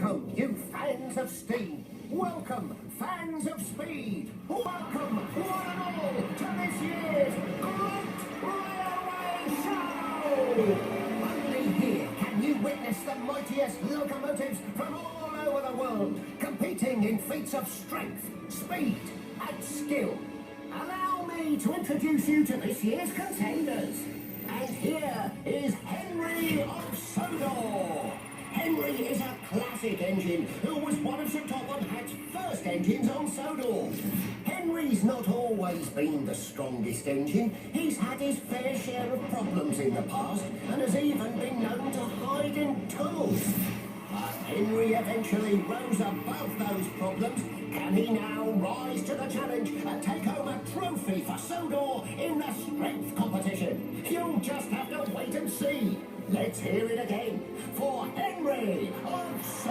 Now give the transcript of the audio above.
Welcome, you fans of steam. Welcome, fans of speed. Welcome, one and all, to this year's Great Railway Show. Only here can you witness the mightiest locomotives from all over the world, competing in feats of strength, speed, and skill. Allow me to introduce you to this year's contenders. And here is Henry of Sodor. Henry is a classic engine who was one of Sir Topham Hatt's first engines on Sodor. Henry's not always been the strongest engine. He's had his fair share of problems in the past and has even been known to hide in tunnels. But Henry eventually rose above those problems. Can he now rise to the challenge and take home a trophy for Sodor in the strength competition? You'll just have to wait and see. Let's hear it again for Henry of Sodor.